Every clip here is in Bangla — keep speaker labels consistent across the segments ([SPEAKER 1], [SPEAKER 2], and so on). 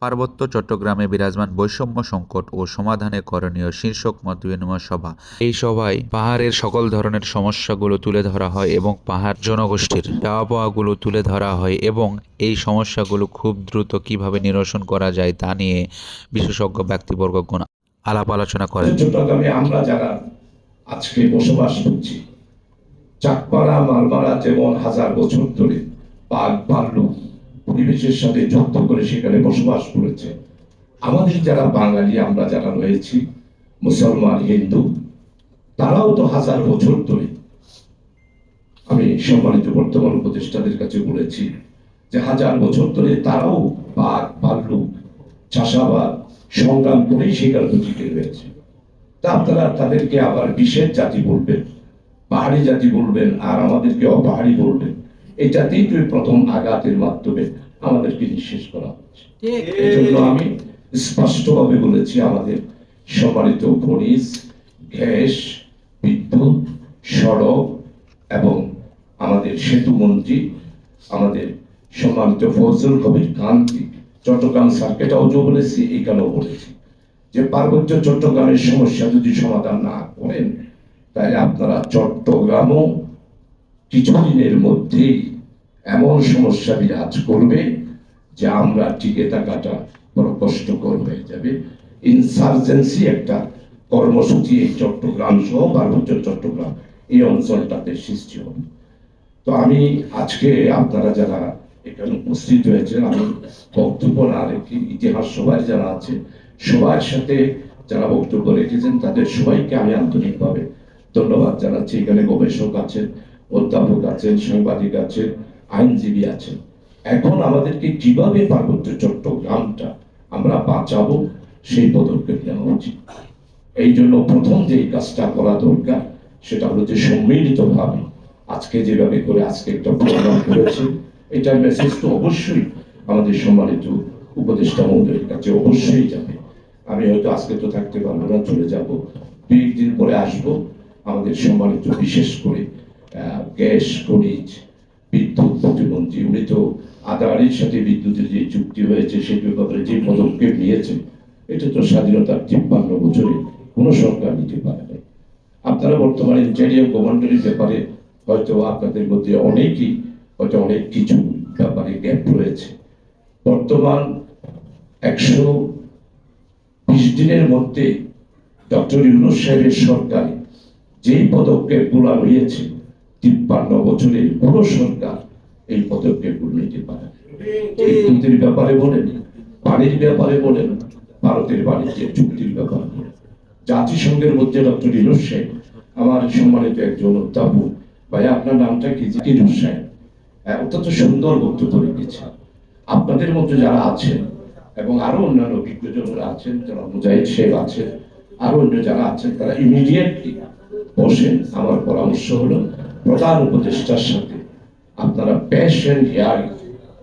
[SPEAKER 1] পার্বত্য চট্টগ্রামে বিরাজমান বৈষম্য সংকট ও সমাধানে করণীয় শীর্ষক মতবিনিময় সভা। এই সভায় পাহাড়ের সকল ধরনের সমস্যাগুলো তুলে ধরা হয় এবং পাহাড় জনগোষ্ঠীর চাওয়া পাওয়াগুলো তুলে ধরা হয় এবং এই সমস্যাগুলো খুব দ্রুত কিভাবে নিরসন করা যায় তা নিয়ে বিশেষজ্ঞ ব্যক্তিবর্গগণ আলাপ আলোচনা করেন।
[SPEAKER 2] চট্টগ্রামে আমরা যারা আজকে বসবাস করছি, চাকপাড়া মারমারা যেমন হাজার বছর ধরে বাঘ ভাল্লুক পরিবেশের সাথে যুদ্ধ করে সেখানে বসবাস করেছে, আমাদের যারা বাঙালি আমরা যারা রয়েছি মুসলমান হিন্দু, তারাও তো হাজার বছর ধরে, আমি সম্মানিত বর্তমান উপদেষ্টাদের কাছে বলেছি যে হাজার বছর ধরে তারাও বাঘ ভাল্লুক চাষাবাদ সংগ্রাম করেই সেখানে টিকে রয়েছে। তা আপনারা তাদেরকে আবার বিশেষ জাতি বলবেন, পাহাড়ি জাতি বলবেন, আর আমাদেরকে অপাহাড়ি বলবেন, এটাতেই তো প্রথম আঘাতের মাধ্যমে আমাদেরকে নিঃশেষ করা হচ্ছে। এই জন্য আমি স্পষ্টভাবে বলেছি, আমাদের সম্মানিত খনিজ, গ্যাস, বিদ্যুৎ, সড়ক এবং আমাদের সেতু মন্ত্রী আমাদের সম্মানিত ফজল কবির খানকে চট্টগ্রাম সার্কিট হাউসও বলেছি, এখানেও বলেছি যে পার্বত্য চট্টগ্রামের সমস্যা যদি সমাধান না করেন তাহলে আপনারা চট্টগ্রামও কিছুদিনের মধ্যেই এমন সমস্যা বিরাজ করবে যে আমরা টিকে থাকাটা বড় কষ্টকর হয়ে যাবে। ইনসার্জেন্সি একটা কর্মসূচি এই চট্টগ্রাম সহ পার্বত্য চট্টগ্রাম এই অঞ্চলটাতে সৃষ্টি হবে। তো আমি আজকে আপনারা যারা এখানে উপস্থিত হয়েছেন, আমি বক্তব্য না রেখে ইতিহাস সবাই যারা আছে সবার সাথে যারা বক্তব্য রেখেছেন তাদের সবাইকে আমি আন্তরিকভাবে ধন্যবাদ জানাচ্ছি। এখানে গবেষক আছেন, অধ্যাপক আছেন, সাংবাদিক আছেন, আইনজীবী আছেন। এখন আমাদেরকে কিভাবে পার্বত্য চট্টগ্রামটা আমরা বাঁচাবো সেই পদক্ষেপ নেওয়া উচিত। এই জন্য প্রথম যে কাজটা করা দরকার সেটা হলো যে সম্মিলিতভাবে আজকে যেভাবে করে আজকে একটা প্রোগ্রাম করেছে, এটার মেসেজ তো অবশ্যই আমাদের সম্মানিত উপদেষ্টা মহোদয়ের কাছে অবশ্যই যাবে। আমি হয়তো আজকে তো থাকতে পারবো না, চলে যাব, 2 দিন পরে আসবো। আমাদের সম্মানিত বিশেষ করে গ্যাস, খনিজ, বিদ্যুৎ প্রতিমন্ত্রী, উনি তো আদানির সাথে বিদ্যুতের যে চুক্তি হয়েছে সেই ব্যাপারে যে পদক্ষেপ নিয়েছে, এটা তো স্বাধীনতার 53 বছরে কোনো সরকার নিতে পারে না। আপনারা বর্তমানে ইন্টেরিয়র কমান্ডারের ব্যাপারে হয়তো আপনাদের মধ্যে অনেকেই হয়তো অনেক কিছু ব্যাপারে গ্যাপ রয়েছে। বর্তমান 120 দিনের মধ্যে ডক্টর ইউনূস সাহেবের সরকার যেই পদক্ষেপগুলো নিয়েছে, 53 বছরের কোনো সরকার এই পদক্ষেপগুলো নিতে পারে। বিদ্যুতের ব্যাপারে বলেন, পানির ব্যাপারে বলেন, ভারতের বাণিজ্যের চুক্তির ব্যাপারে বলেন, জাতিসংঘের মধ্যে ডক্টর ইউনূস সাহেব, আমার সম্মানিত একজন অধ্যাপক, ভাই আপনার নামটা কি? ইউনূস সাহেব অত্যন্ত সুন্দর বক্তব্য রেখেছে। আপনাদের মধ্যে যারা আছেন এবং আরো অন্যান্য বিজ্ঞজনরা আছেন, যারা মুজাহিদ সাহেব আছেন, আরো অন্য যারা আছেন, তারা ইমিডিয়েটলি বসেন। আমার পরামর্শ হলো প্রধান উপদেষ্টার সাথে আপনারা পেশেন্ট হিয়ারিং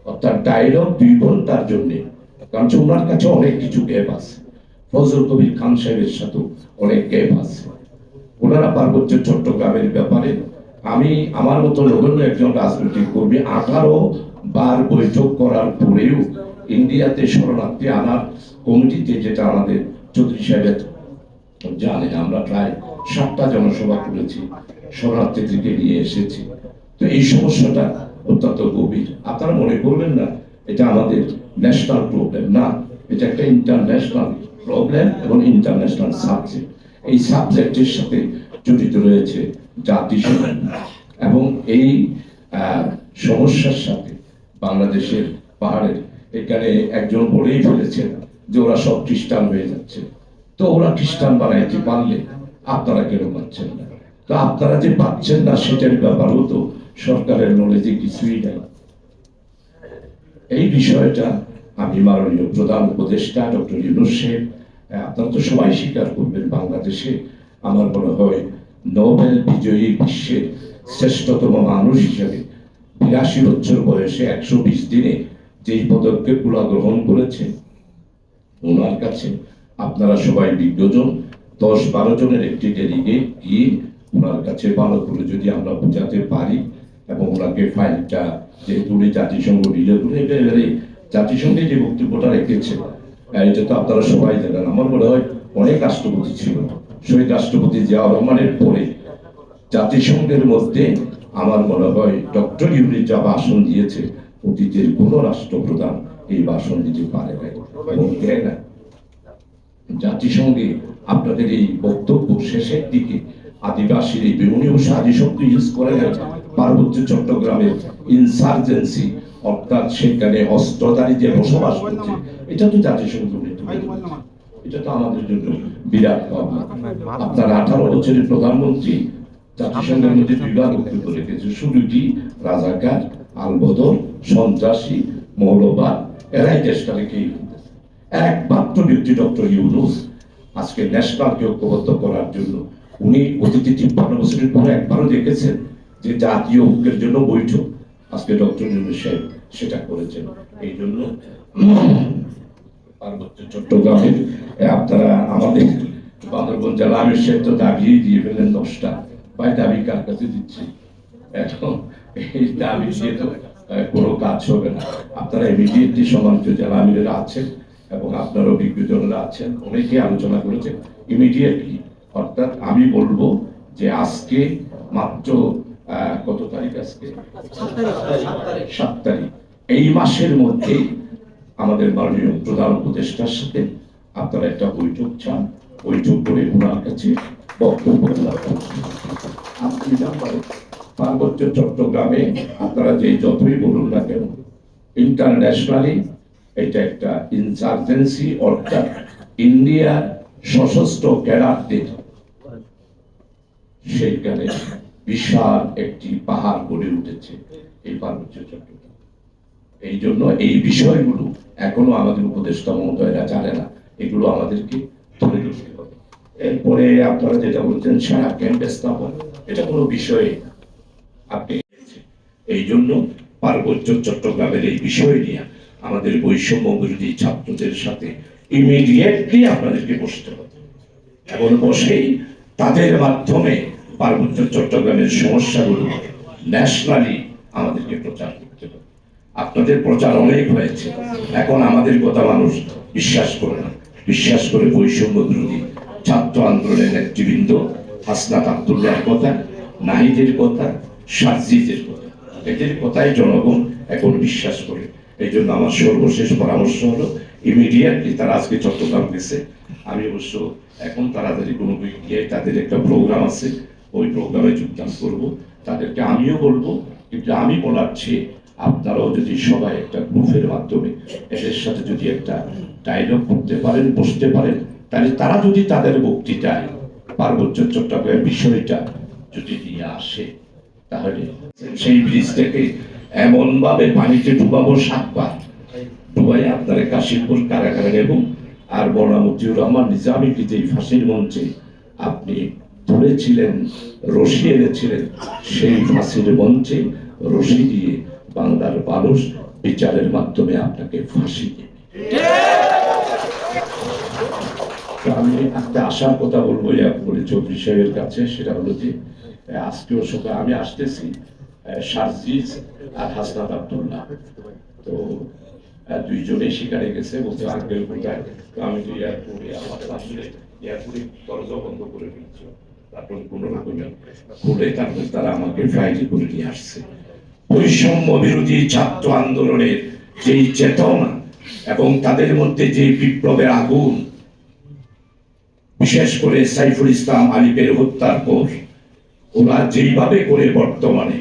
[SPEAKER 2] অর্থাৎ ডায়লগ 2 ঘন্টার জন্য, কারণ ওনার কাছে অনেক কিছু গ্যাপ আছে, ফজল কবির খান সাহেবের সাথে অনেক গ্যাপ আছে। ওনারা পার্বত্য চট্টগ্রামের ব্যাপারে, আমি আমার মতো নগণ্য একজন রাজনৈতিক কর্মী 18 বার বৈঠক করার পরেও ইন্ডিয়াতে শরণার্থী আনার কমিটিতে, যেটা আমাদের চৌধুরী সাহেব জানে, আমরা প্রায় 7টা জনসভা করেছি, শরণার্থীদেরকে নিয়ে এসেছি। তো এই সমস্যাটা অত্যন্ত গভীর। আপনারা মনে করবেন না এটা আমাদের ন্যাশনাল প্রবলেম, না, এটা একটা ইন্টারন্যাশনাল প্রবলেম এবং ইন্টারন্যাশনাল সাবজেক্ট। এই সাবজেক্টের সাথে জড়িত রয়েছে জাতিসংঘ এবং এই সমস্যার সাথে বাংলাদেশের পাহাড়ের, এখানে একজন বলেই ফেলেছেন যে ওরা সব খ্রিস্টান হয়ে যাচ্ছে। তো ওরা খ্রিস্টান বানাইতে পারলে আপনারা কেন পাচ্ছেন না? তো আপনারা যে পাচ্ছেন না সেটার ব্যাপারেও তো সরকারের নলেজে কিছুই নাই। এই বিষয়টা আমি মাননীয় প্রধান উপদেষ্টা ডক্টর ইউনূস সাহেব, আপনারা তো সবাই স্বীকার করবেন, বাংলাদেশে আমার মনে হয় নোবেল বিজয়ী বিশ্বের শ্রেষ্ঠতম মানুষ হিসেবে 82 বছর বয়সে 120 দিনে যেই পদক্ষেপগুলো গ্রহণ করেছে, ওনার কাছে আপনারা সবাই বিজ্ঞজন 10-12 জনের একটি ডেলিগেট গিয়ে ওনার কাছে ভালো করে যদি আমরা বোঝাতে পারি এবং ওনাকে ফাইলটা যেহেতু উনি জাতিসংঘ রিলে করে একেবারে জাতিসংঘে যে বক্তব্যটা রেখেছে, এটা তো আপনারা সবাই জানেন। আমার মনে হয় অনেক রাষ্ট্রপতি ছিল, শহীদ রাষ্ট্রপতি জিয়াউর রহমানের পরে জাতিসংঘের মধ্যে আমার মনে হয় ডক্টর ইউনূস যা ভাষণ দিয়েছে, অতীতের কোন রাষ্ট্রপ্রধান এই ভাষণ দিতে পারে নাই এবং দেয় না। জাতিসংঘে আপনাদের এই বক্তব্য শেষের দিকে আদিবাসীর এই বেউনীয় সাজি শব্দ ইউজ করে না, পার্বত্য চট্টগ্রামের ইনসার্জেন্সি, অর্থাৎ সেখানে অস্ত্রধারী যে বসবাস করছে, এটা তো জাতিসংঘ এটা তো আমাদের জন্য বিরাট পাওনা। আপনার 18 বছরের প্রধানমন্ত্রী জাতিসংঘের মধ্যে বিভাগ রেখেছে, শুরুটি রাজাকার, আলবদর, সন্ত্রাসী, মৌলবাদ, এরাই দেশটাকে একমাত্র ব্যক্তি ডক্টর ইউনূস আজকে ন্যাশনালকে ঐক্যবদ্ধ করার জন্য উনি অতীতে 53 বছরের পরে একবারও দেখেছেন যে জাতীয় ঐক্যের জন্য বৈঠক, আজকে ডক্টর ইউনূস সাহেব সেটা করেছেন। এই জন্য পার্বত্য চট্টগ্রামের আপনারা আমাদের বান্দরবান জেলা আমির সাহেব তো দাবিয়ে দিয়ে ফেলেন 10টা, ভাই দাবি কার কাছে দিচ্ছে? এখন এই দাবি দিয়ে তো কোনো কাজ হবে না। আপনারা ইমিডিয়েটলি সম্মানিত জেলা আমিরেরা আছেন এবং আপনার অভিজ্ঞজনরা আছেন, অনেকে আলোচনা করেছেন ইমিডিয়েটলি। অর্থাৎ আমি বলবো যে আজকে মাত্র কত তারিখ, আজকে 7 তারিখ, এই মাসের মধ্যে আমাদের মাননীয় প্রধান উপদেষ্টার সাথে আপনারা একটা বৈঠক চান, বৈঠক করে ওনার কাছে বক্তব্য আপনি পার্বত্য চট্টগ্রামে আপনারা যে যতই বলুন না কেন, ইন্টারন্যাশনালি এটা একটা ইনসার্জেন্সি, অর্থাৎ ইন্ডিয়ার সশস্ত্র ক্যাডারদের সেইখানে বিশাল একটি পাহাড় গড়ে উঠেছে এই পার্বত্য চট্টগ্রাম। এই জন্য এই বিষয়গুলো এখনো আমাদের উপদেষ্টা মহোদয়রা জানে না, এগুলো আমাদেরকে ধরে নিতে হবে। এরপরে আপনারা যেটা বলছেন সারা ক্যাম্প স্থাপন, এটা কোনো বিষয়ে আপনি এই জন্য পার্বত্য চট্টগ্রামের এই বিষয় নিয়ে আমাদের বৈষম্য বিরোধী ছাত্রদের সাথে ইমিডিয়েটলি আপনাদেরকে বসতে হবে এবং বসেই তাদের মাধ্যমে পার্বত্য চট্টগ্রামের সমস্যাগুলো ন্যাশনালি আমাদেরকে প্রচার করতে হবে। আপনাদের প্রচার অনেক হয়েছে, এখন আমাদের কথা মানুষ বিশ্বাস করে না, বিশ্বাস করে বৈষম্য বিরোধী ছাত্র আন্দোলনের নেতৃবৃন্দ হাসনাত আব্দুল্লাহর কথা, নাহিদের কথা, সাজিদের কথা, এদের কথাই জনগণ এখন বিশ্বাস করে। এই জন্য আমার সর্বশেষ পরামর্শ হলো ইমিডিয়েটলি তারা আজকে চট্টগ্রাম গেছে, আমি অবশ্য এখন তাড়াতাড়ি কোনো গিয়ে তাদের একটা প্রোগ্রাম আছে, ওই প্রোগ্রামে যোগদান করব। তাদেরকে আমিও বলবো, কিন্তু আমি বলার চেয়ে আপনারাও যদি সবাই একটা গ্রুপের মাধ্যমে এদের সাথে যদি একটা ডায়লগ করতে পারেন, বসতে পারেন, তাহলে তারা যদি তাদের বক্তৃতায় পার্বত্য চট্টগ্রামের বিষয়টা যদি নিয়ে আসে, তাহলে সেই ব্রিজটাকে এমন ভাবে পানিতে ডুবাবো 7 বার, ডুবাই আপনারা কাশিমপুর কারাগারে নেব। আর মৌলানা মতিউর রহমান নিজামীকে যে ফাঁসির মঞ্চে আপনি ধরেছিলেন, রশি এনেছিলেন, সেই ফাঁসির মঞ্চে রশি দিয়ে বাংলার মানুষ বিচারের মাধ্যমে আপনাকে ফাঁসি দেবে। আমি একটা আশার কথা বলবো চৌধুরী সাহেবের কাছে, সেটা হলো যে আজকেও সকালে আমি আসতেছি সার্জিস আর হাসনাত আব্দুল্লাহ, তো দুইজনেই শিকারে গেছে, বলছে আঙ্কেল কোথায়, তো আমি তো এয়ারপোর্টে, আমার আসলে এয়ারপোর্টে দরজা বন্ধ করে দিচ্ছি, তারপর কোনো রকমে খুলে তারপর তারা আমাকে ফ্লাইটে করে নিয়ে আসছে। বৈষম্য বিরোধী ছাত্র আন্দোলনের যেই চেতনা এবং তাদের মধ্যে যে বিপ্লবের আগুন, বিশেষ করে সাইফুল ইসলাম আলিফের হত্যার পর ওরা যেইভাবে করে বর্তমানে